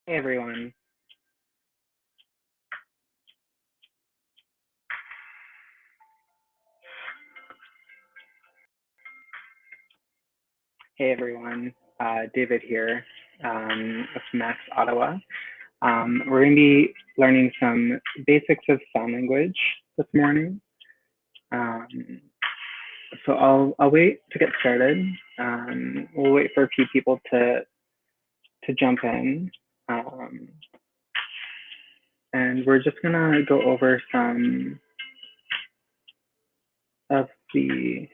Hey everyone. Hey everyone. David here with MAX Ottawa. We're going to be learning some basics of sign language this morning. So I'll wait to get started. We'll wait for a few people to jump in. And we're just going to go over some of the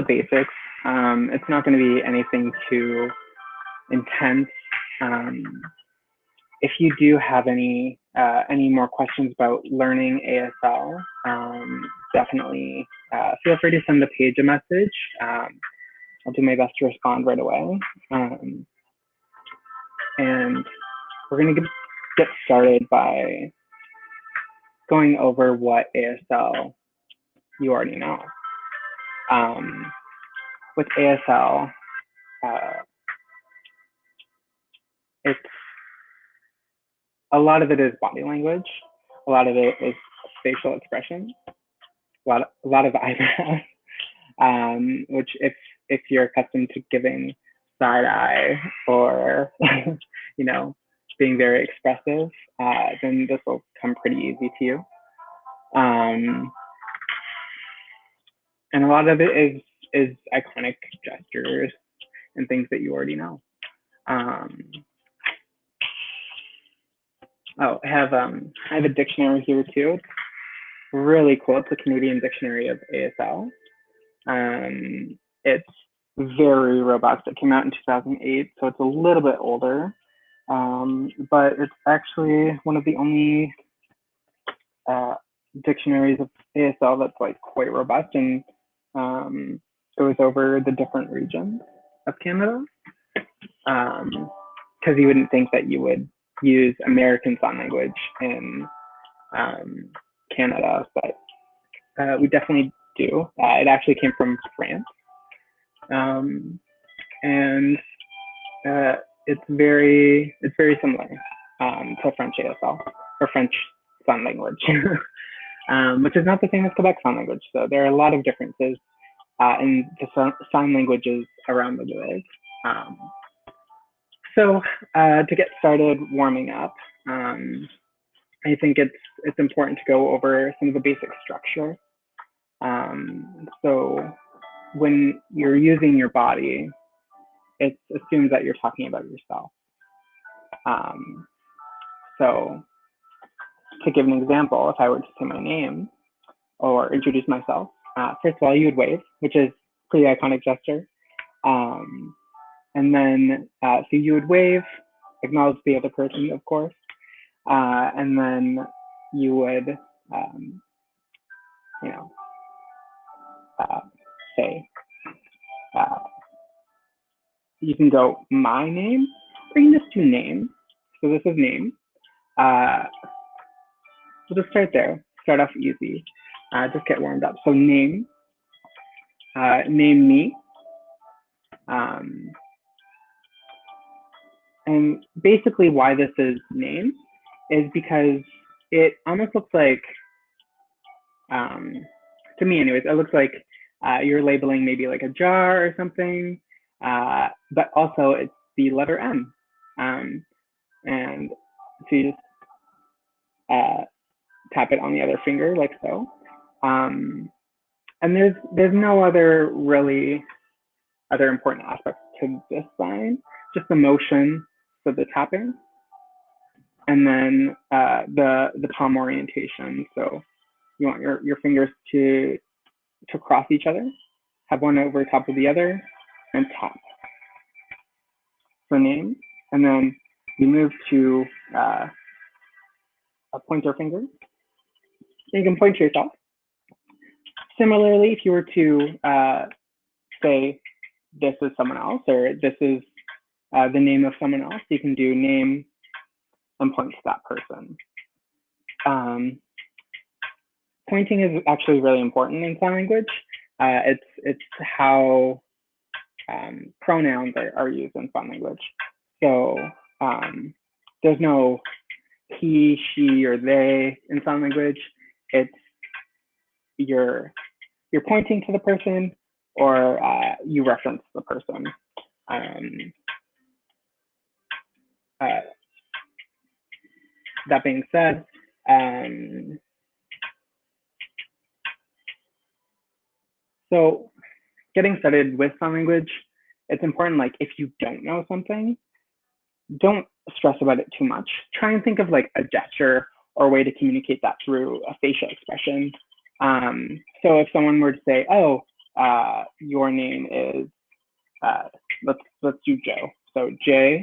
basics. It's not going to be anything too intense. If you do have any more questions about learning ASL, definitely feel free to send the page a message. I'll do my best to respond right away. And we're going to get started by going over what ASL you already know. With ASL, a lot of it is body language. A lot of it is facial expression. A lot of eyebrows, which if you're accustomed to giving side eye or being very expressive, then this will come pretty easy to you. And a lot of it is iconic gestures and things that you already know. I have a dictionary here too. It's really cool. It's the Canadian Dictionary of Asl. It's very robust. It came out in 2008, so it's a little bit older, but it's actually one of the only dictionaries of ASL that's like quite robust and goes over the different regions of Canada. Because you wouldn't think that you would use American Sign Language in Canada, but we definitely do. It actually came from France, and it's very similar to French ASL or French Sign Language, which is not the same as Quebec Sign Language. So there are a lot of differences in the sign languages around the world. So to get started warming up, I think it's important to go over some of the basic structure. So when you're using your body, it assumes that you're talking about yourself. So to give an example, if I were to say my name or introduce myself, first of all, you would wave, which is a pretty iconic gesture. And then, so you would wave, acknowledge the other person, of course, and then you would, say, you can go my name, or you can just do name. So this is name. We'll just start there. Start off easy. Just get warmed up. So name, name me. And basically why this is name is because it almost looks like, to me anyways, it looks like you're labeling maybe like a jar or something, but also it's the letter M. And so you just tap it on the other finger like so. And there's no other important aspects to this sign, just the motion, so the tapping, and then the palm orientation. So you want your fingers to cross each other, have one over top of the other, and tap for name. And then you move to a pointer finger. You can point to yourself. Similarly, if you were to say this is someone else, or this is the name of someone else, you can do name and point to that person. Pointing is actually really important in sign language. It's how pronouns are used in sign language. So there's no he, she, or they in sign language. It's you're pointing to the person, or you reference the person. That being said, so getting started with sign language, it's important, like if you don't know something, don't stress about it too much. Try and think of like a gesture or a way to communicate that through a facial expression. So if someone were to say, oh, your name is, let's do Joe. So J-O-E.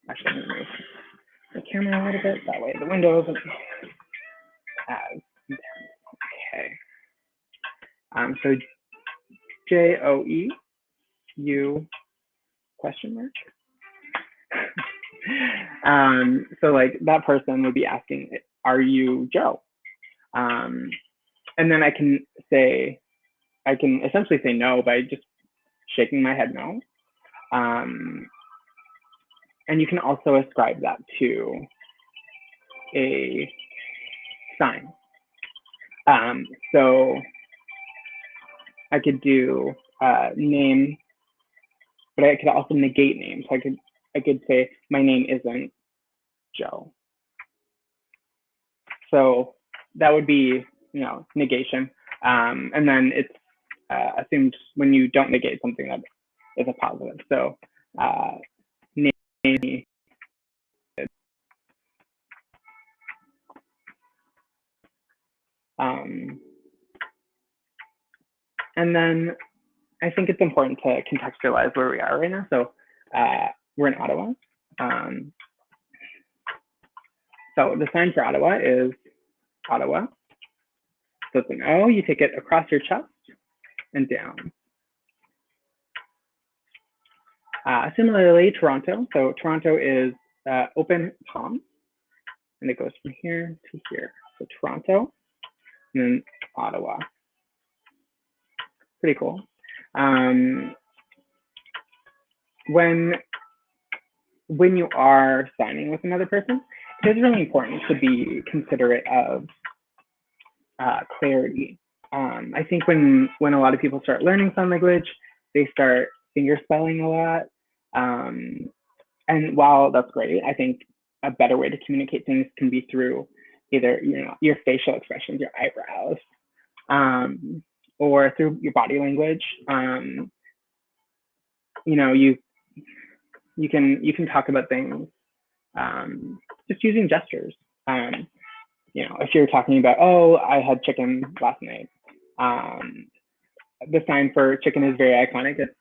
Actually, I'm gonna move the camera a little bit, that way the window isn't as intense. Okay. So J-O-E-U question mark. So like that person would be asking, are you Joe? And then I can essentially say no by just shaking my head no. And you can also ascribe that to a sign. So I could do name, but I could also negate name. So I could say my name isn't Joe. So that would be, negation. And then it's assumed when you don't negate something that is a positive. So name. And then I think it's important to contextualize where we are right now. So we're in Ottawa. So the sign for Ottawa is Ottawa. So it's an O, you take it across your chest and down. Similarly, Toronto. So Toronto is open palm, and it goes from here to here. So Toronto, and then Ottawa. Pretty cool. When you are signing with another person, it is really important to be considerate of clarity. I think when a lot of people start learning sign language, they start finger spelling a lot. And while that's great, I think a better way to communicate things can be through either your facial expressions, your eyebrows, or through your body language. You can talk about things just using gestures. If you're talking about, oh, I had chicken last night, the sign for chicken is very iconic. It's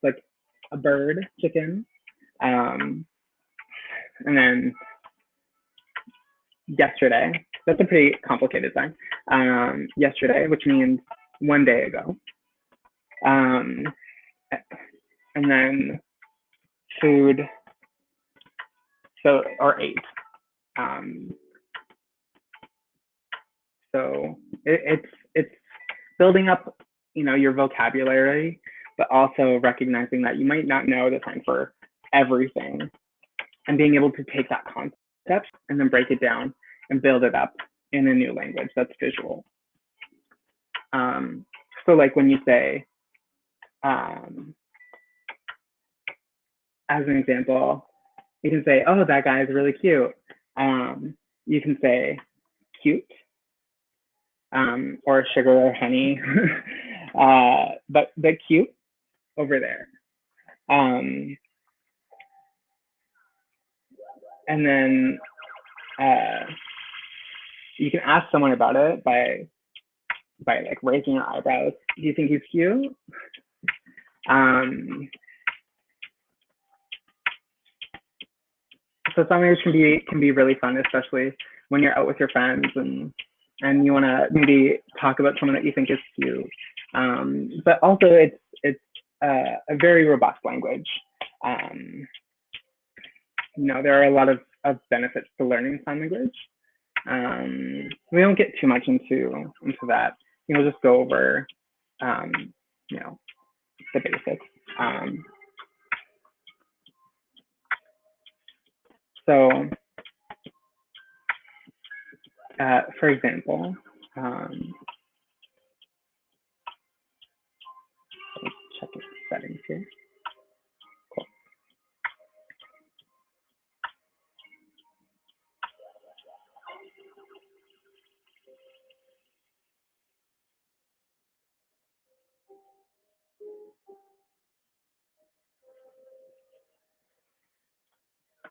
like a bird, chicken. And then yesterday, that's a pretty complicated sign. Yesterday, which means one day ago. And then food, or ate. So it's building up, your vocabulary, but also recognizing that you might not know the sign for everything, and being able to take that concept and then break it down and build it up in a new language that's visual. So like when you say, as an example, you can say, oh, that guy is really cute. You can say cute, or sugar or honey, but cute over there. And then you can ask someone about it by like raising your eyebrows. Do you think he's cute? So sign language can be really fun, especially when you're out with your friends and you want to maybe talk about someone that you think is cute. But also it's a very robust language. There are a lot of benefits to learning sign language. We won't get too much into that. We'll just go over the basics. So, for example, let's check the settings here. Cool.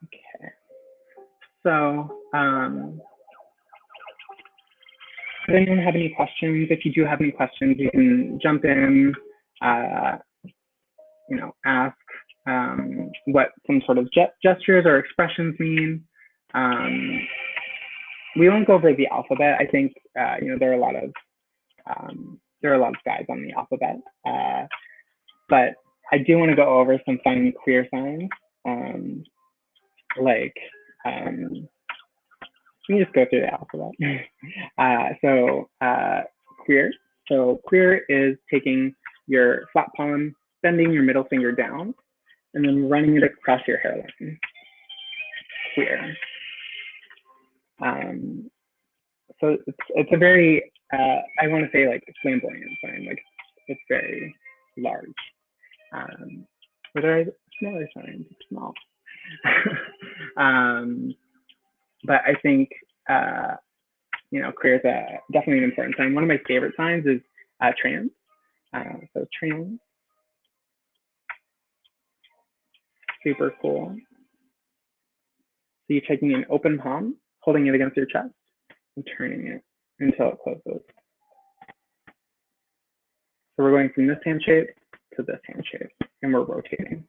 Okay. So, does anyone have any questions? If you do have any questions, you can jump in, ask what some sort of gestures or expressions mean. We won't go over the alphabet. I think there are a lot of guides on the alphabet, but I do want to go over some fun queer signs, let me just go through the alphabet. Queer. So queer is taking your flat palm, bending your middle finger down, and then running it across your hairline. Queer. So it's a very, I want to say like flamboyant sign, like it's very large. But there are smaller signs, it's small. But I think, queer is definitely an important sign. One of my favorite signs is trans. So trans, super cool. So you're taking an open palm, holding it against your chest, and turning it until it closes. So we're going from this hand shape to this hand shape, and we're rotating.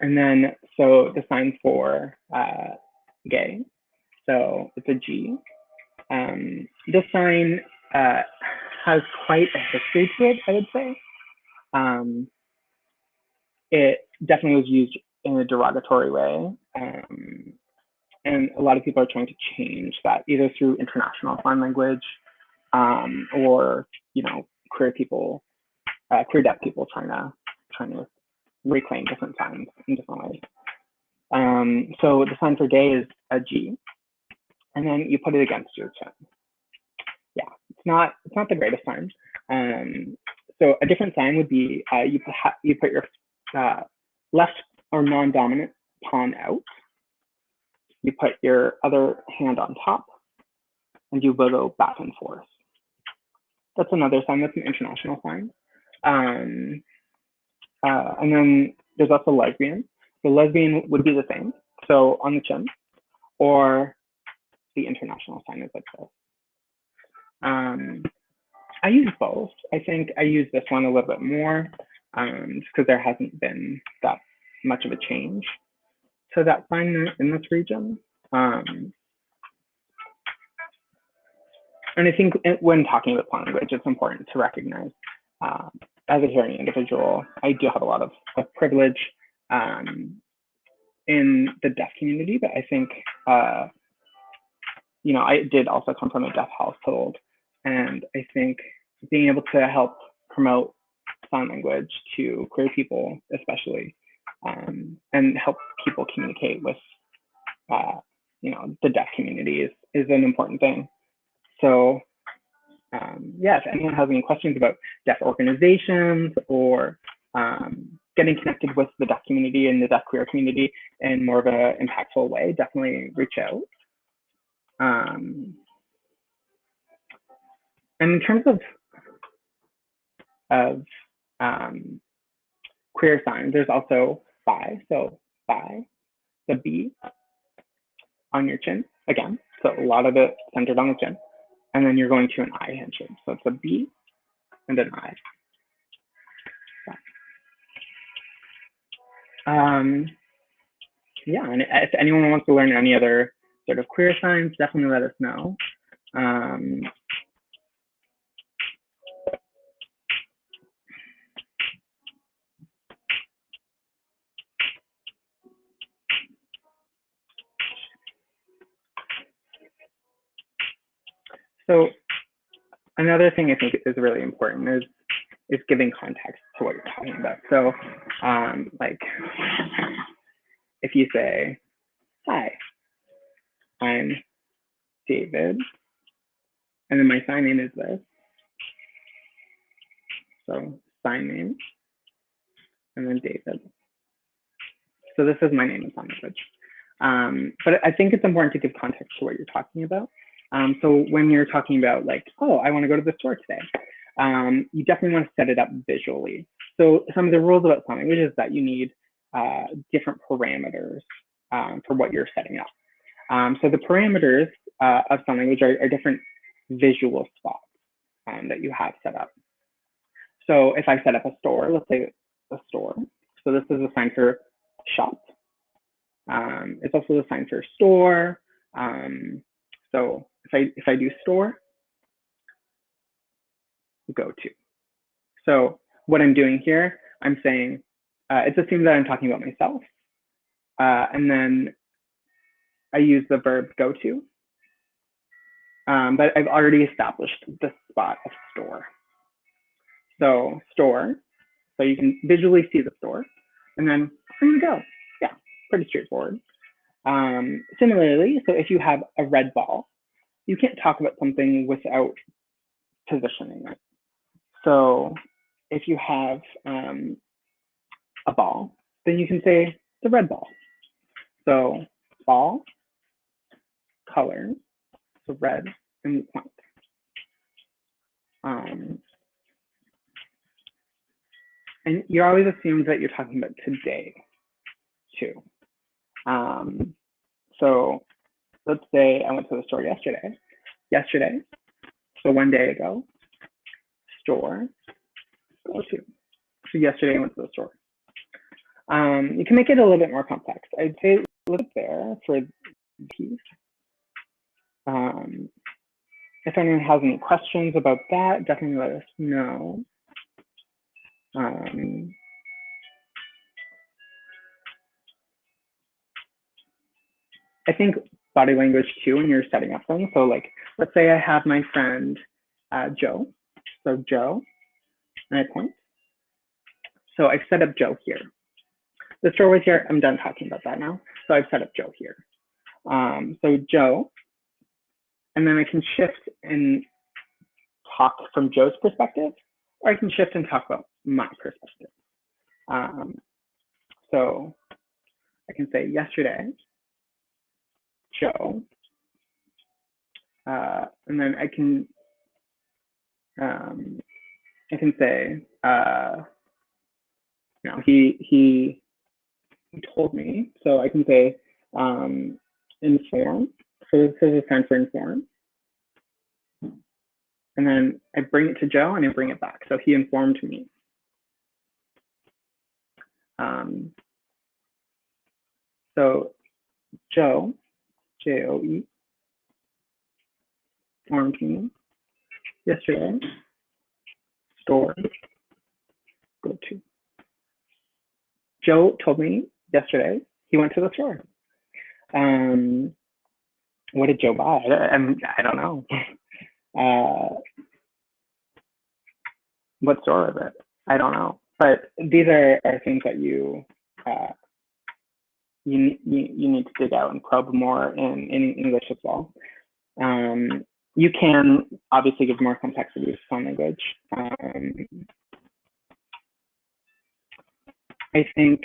And then, so the sign for gay, so it's a G. This sign has quite a history to it, I would say. It definitely was used in a derogatory way. And a lot of people are trying to change that, either through international sign language or, queer deaf people trying to reclaim different signs in different ways. So the sign for gay is a G, and then you put it against your chin. Yeah, it's not the greatest sign. So a different sign would be you put your left or non-dominant palm out. You put your other hand on top, and you wiggle back and forth. That's another sign. That's an international sign. And then there's also lesbian. The lesbian would be the same, so on the chin, or the international sign is like this. I use both. I think I use this one a little bit more just because there hasn't been that much of a change to that sign in this region. And I think when talking about sign language, it's important to recognize as a hearing individual, I do have a lot of privilege in the deaf community, but I think, I did also come from a deaf household. And I think being able to help promote sign language to queer people, especially, and help people communicate with, the deaf community is an important thing. So, if anyone has any questions about deaf organizations or getting connected with the deaf community and the deaf queer community in more of an impactful way, definitely reach out. And in terms of queer signs, there's also bi. So bi, the B on your chin again. So a lot of it centered on the chin. And then you're going to an I handshake. So it's a B and an I. Yeah, and if anyone wants to learn any other sort of queer signs, definitely let us know. So another thing I think is really important is is giving context to what you're talking about. So like if you say, hi, I'm David, and then my sign name is this. So sign name, and then David. So this is my name in sign language. But I think it's important to give context to what you're talking about. So when you're talking about like, oh, I want to go to the store today, you definitely want to set it up visually. So some of the rules about sign language is that you need different parameters for what you're setting up. So the parameters of sign language are different visual spots that you have set up. So if I set up a store, let's say a store. So this is a sign for shop. It's also a sign for store. So if I do store, go to. So what I'm doing here, I'm saying, it's assumed that I'm talking about myself. And then I use the verb go to. But I've already established the spot of store. So store, so you can visually see the store. And then I'm gonna go. Yeah, pretty straightforward. Similarly, so if you have a red ball, you can't talk about something without positioning it. So if you have a ball, then you can say the red ball. So ball, color, so red, and point. And you're always assumed that you're talking about today, too. So let's say I went to the store yesterday, so 1 day ago, store, go to. So yesterday I went to the store. You can make it a little bit more complex. I'd say look there for the piece. If anyone has any questions about that, definitely let us know. I think body language too when you're setting up things. So like, let's say I have my friend Joe. So Joe, and I point. So I've set up Joe here. The store was here. I'm done talking about that now. So I've set up Joe here. So Joe, and then I can shift and talk from Joe's perspective, or I can shift and talk about my perspective. So I can say yesterday, Joe, and then I can say, you know, he told me. So I can say inform. So this is a sign for inform. And then I bring it to Joe and I bring it back. So he informed me. So Joe, J-O-E, informed me yesterday, store, go to. Joe told me yesterday he went to the store. What did Joe buy? I don't know. What store was it? I don't know. But these are things that you need to dig out and probe more in English as well. You can obviously give more complexity to sign language. I think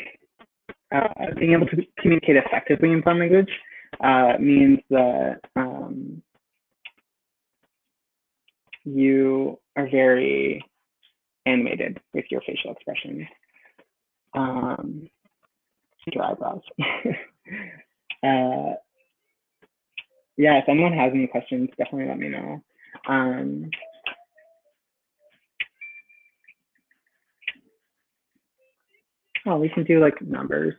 being able to communicate effectively in sign language means that you are very animated with your facial expressions. Your eyebrows. Yeah, if anyone has any questions, definitely let me know. Oh, we can do like numbers.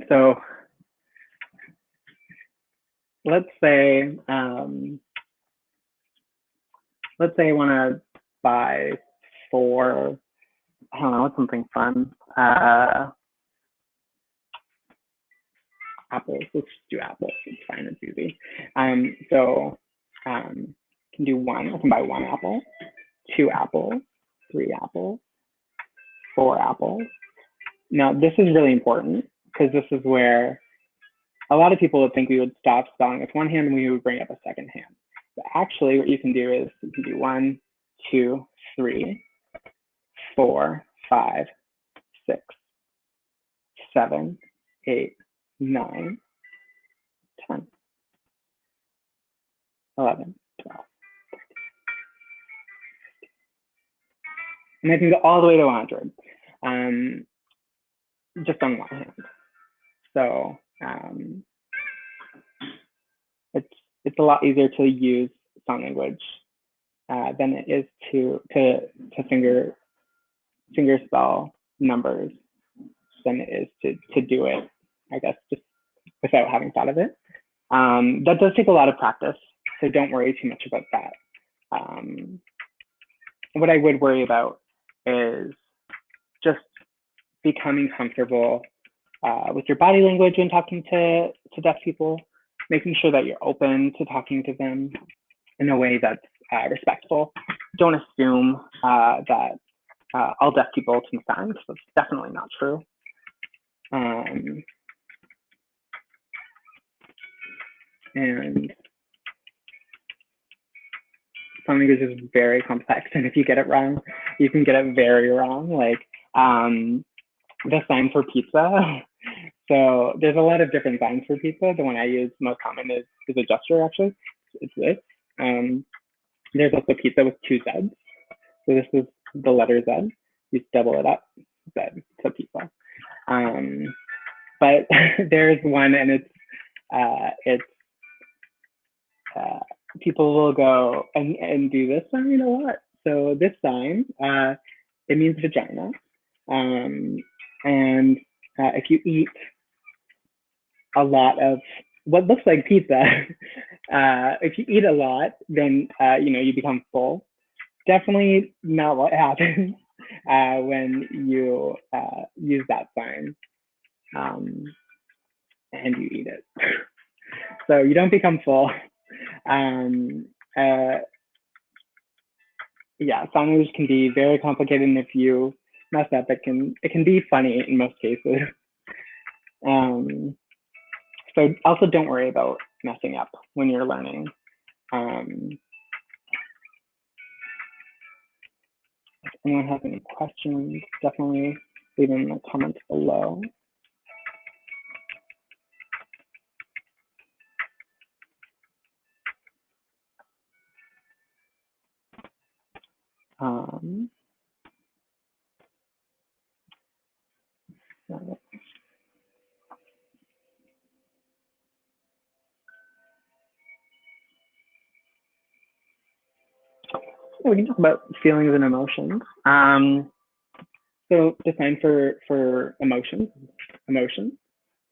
So let's say I want to buy 4, I don't know, what's something fun? Apples. Let's do apples. It's fine. It's easy. So can do 1. I can buy 1 apple, 2 apples, 3 apples, 4 apples. Now, this is really important because this is where a lot of people would think we would stop spelling with one hand and we would bring up a second hand. But actually, what you can do is you can do 1, 2, 3, 4, 5, 6, 7, 8, 9, 10, 11, 12. And I can go all the way to 100, just on one hand. So it's a lot easier to use sign language than it is to finger spell numbers than it is to do it, I guess, just without having thought of it. That does take a lot of practice, so don't worry too much about that. What I would worry about is just becoming comfortable with your body language when talking to deaf people, making sure that you're open to talking to them in a way that's respectful. Don't assume that all deaf people can sign, because that's definitely not true. And sign language is very complex, and if you get it wrong, you can get it very wrong. Like the sign for pizza. So there's a lot of different signs for pizza. The one I use most common is a gesture, actually. It's this. There's also pizza with 2 Z's. So this is the letter Z. You double it up, Z, so pizza. But there's one, and it's people will go and do this sign a lot. So this sign, it means vagina. And if you eat a lot of what looks like pizza, if you eat a lot, then you become full. Definitely not what happens when you use that sign and you eat it. So you don't become full. Yeah, sign language can be very complicated, and if you mess up, it can be funny in most cases. So also don't worry about messing up when you're learning. If anyone has any questions, definitely leave them in the comments below. We can talk about feelings and emotions. So the sign for emotions. So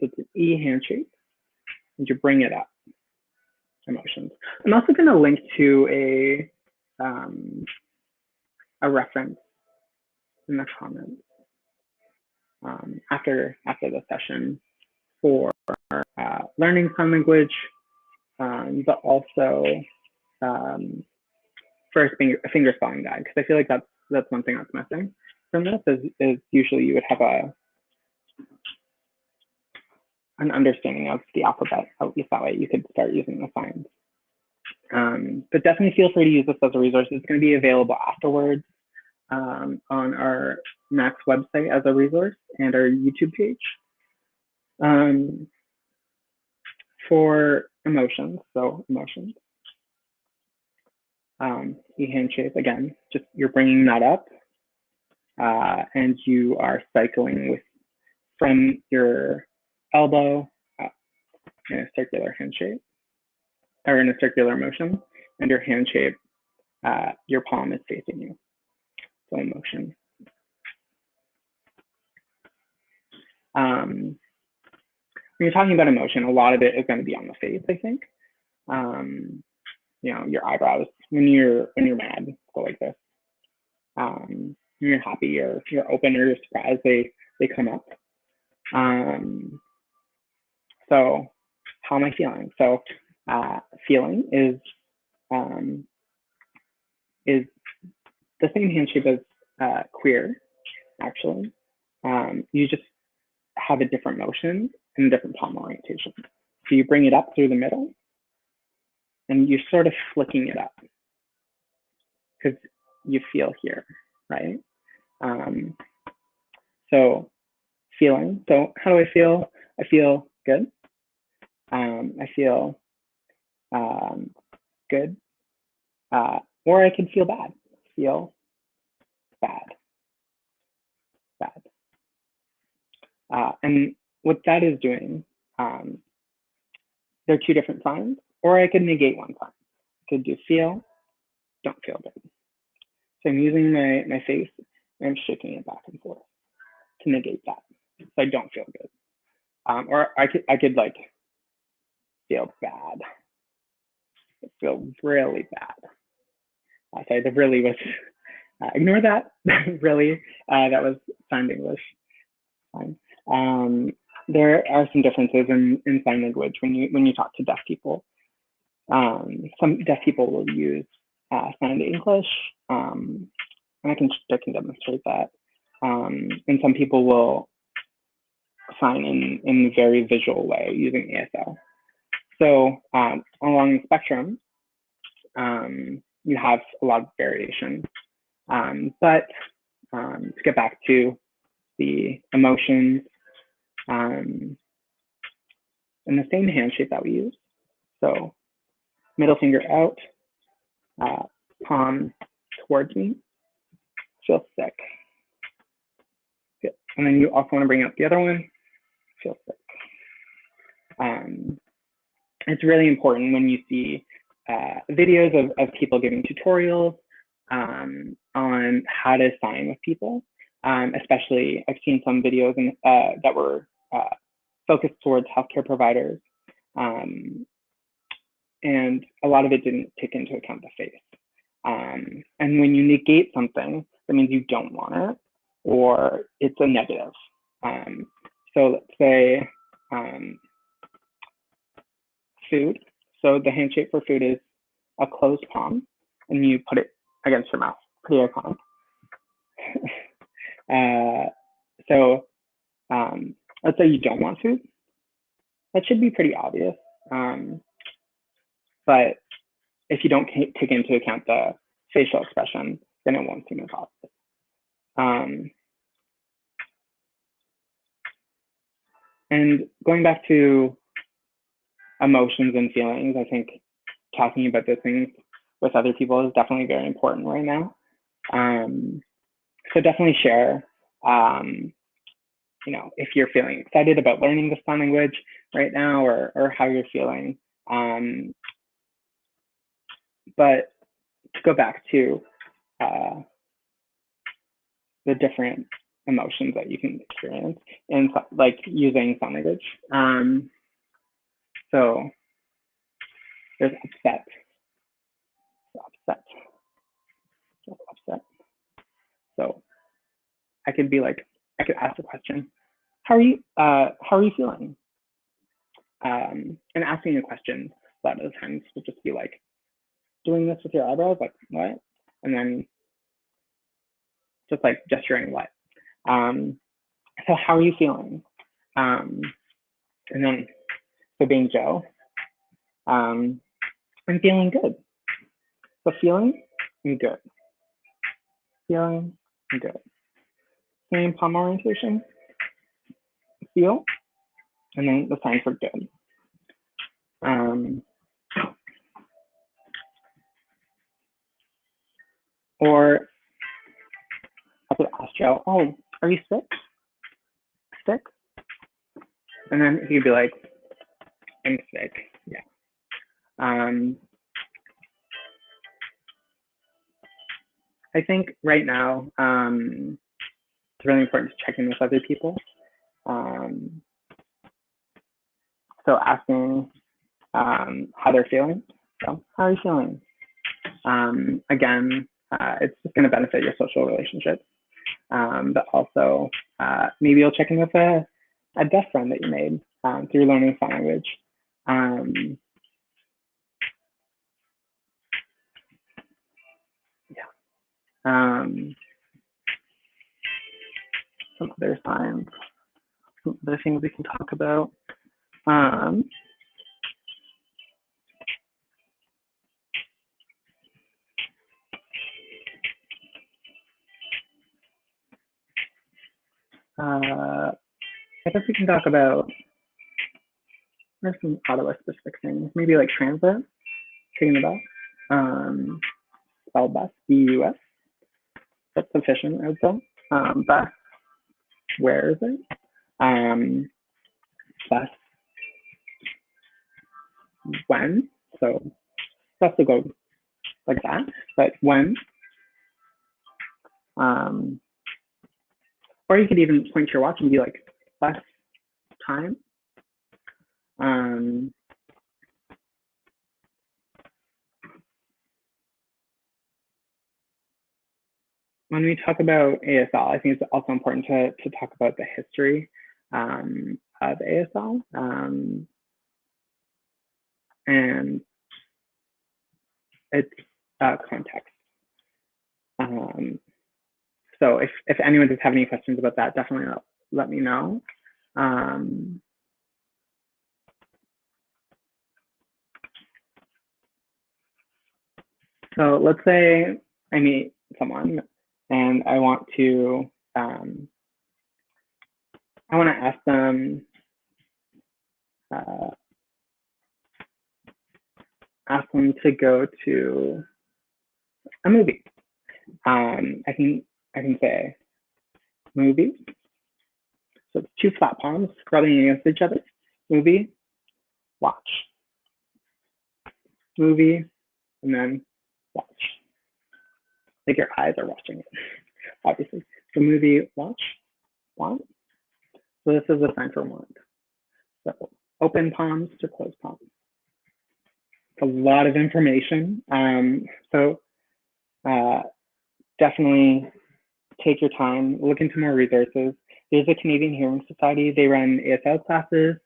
it's an E handshake, and you bring it up. Emotions. I'm also going to link to a reference in the comments after the session for learning sign language, but also for a finger spelling guide, because I feel like that's one thing that's missing from this is usually you would have an understanding of the alphabet. At least that way you could start using the signs. But definitely feel free to use this as a resource. It's going to be available afterwards on our MAX website as a resource and our YouTube page. For emotions, so emotions. E handshake, again, just you're bringing that up and you are cycling from your elbow up in a circular handshake, or in a circular motion, and your hand shape, your palm is facing you. So motion. When you're talking about emotion, a lot of it is going to be on the face, I think. Your eyebrows, when you're mad, go like this. When you're happy, you're open, or you're surprised, they come up. So how am I feeling? So feeling is the same hand shape queer, actually. You just have a different motion and a different palm orientation. So you bring it up through the middle, and you're sort of flicking it up because you feel here, right? So feeling. So how do I feel? I feel good. I feel good. Or I can feel bad. Feel bad. Bad. And what that is doing, there are two different signs, or I could negate one sign. I could do feel, don't feel good. So I'm using my face and I'm shaking it back and forth to negate that. So I don't feel good. Or I could like feel bad. I feel really bad. Sorry, the really was, ignore that. Really, that was signed English. Fine. There are some differences in sign language when you talk to deaf people. Some deaf people will use signed English, and I can demonstrate that. And some people will sign in a very visual way using ASL. So along the spectrum, you have a lot of variation. But to get back to the emotions and the same hand shape that we use. So middle finger out, palm towards me, feel sick. Good. And then you also want to bring up the other one, feel sick. It's really important when you see videos of people giving tutorials on how to sign with people. Especially, I've seen some videos that were focused towards healthcare providers, and a lot of it didn't take into account the face. And when you negate something, that means you don't want it, or it's a negative. So let's say food. So the hand shape for food is a closed palm, and you put it against your mouth, pretty iconic. So let's say you don't want food. That should be pretty obvious. But if you don't take into account the facial expression, then it won't seem as obvious. And going back to emotions and feelings, I think talking about those things with other people is definitely very important right now. So definitely share, if you're feeling excited about learning the sign language right now, or how you're feeling. But to go back to the different emotions that you can experience in like using sign language. So there's upset. So I could ask a question. How are you feeling? And asking a question a lot of the times will just be like doing this with your eyebrows, like what? And then just like gesturing what. So how are you feeling? And then, so being Joe, I'm feeling good. So feeling, I'm good. Feeling, I'm good. Same palm orientation, feel, and then the sign for good. Or I could ask Joe, oh, are you sick? Sick? And then he'd be like, I'm sick, yeah. I think right now, it's really important to check in with other people. So asking how they're feeling. So how are you feeling? Again, it's just going to benefit your social relationships. But also, maybe you'll check in with a deaf friend that you made through learning sign language. some other signs, some other things we can talk about. I guess we can talk about, there's some Ottawa specific things, maybe like transit, taking the bus, spelled bus, B-U-S. That's sufficient, I would say. Bus, where is it? Bus, when? So bus will go like that, but when? Or you could even point to your watch and be like, bus time. When we talk about ASL, I think it's also important to talk about the history of ASL and its context. So if anyone does have any questions about that, definitely let me know. So let's say I meet someone and I want to ask them to go to a movie. I can say movie. So it's two flat palms rubbing against each other. Movie, watch. Movie, and then watch. Like your eyes are watching it, obviously. The movie, watch, want. So this is a sign for want. So open palms to close palms. It's a lot of information. So definitely take your time, look into more resources. There's a Canadian Hearing Society. They run ASL classes.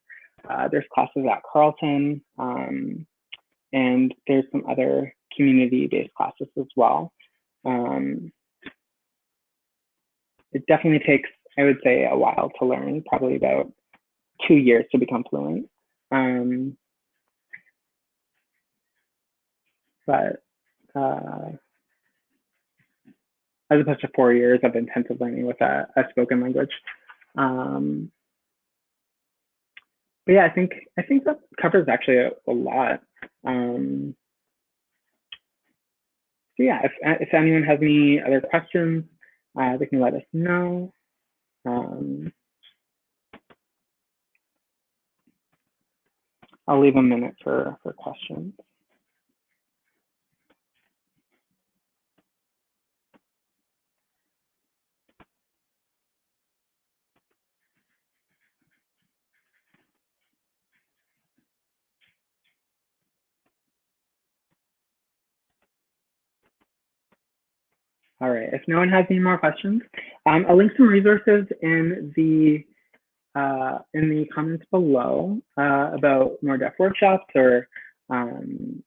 There's classes at Carleton, and there's some other community-based classes as well. It definitely takes, I would say, a while to learn, probably about 2 years to become fluent. But as opposed to 4 years of intensive learning with a spoken language. But yeah, I think that covers actually a lot. So yeah, if anyone has any other questions, they can let us know. I'll leave a minute for questions. All right, if no one has any more questions, I'll link some resources in the comments below about more deaf workshops or some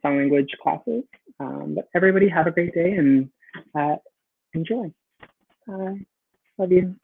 sign language classes. But everybody have a great day and enjoy. Love you.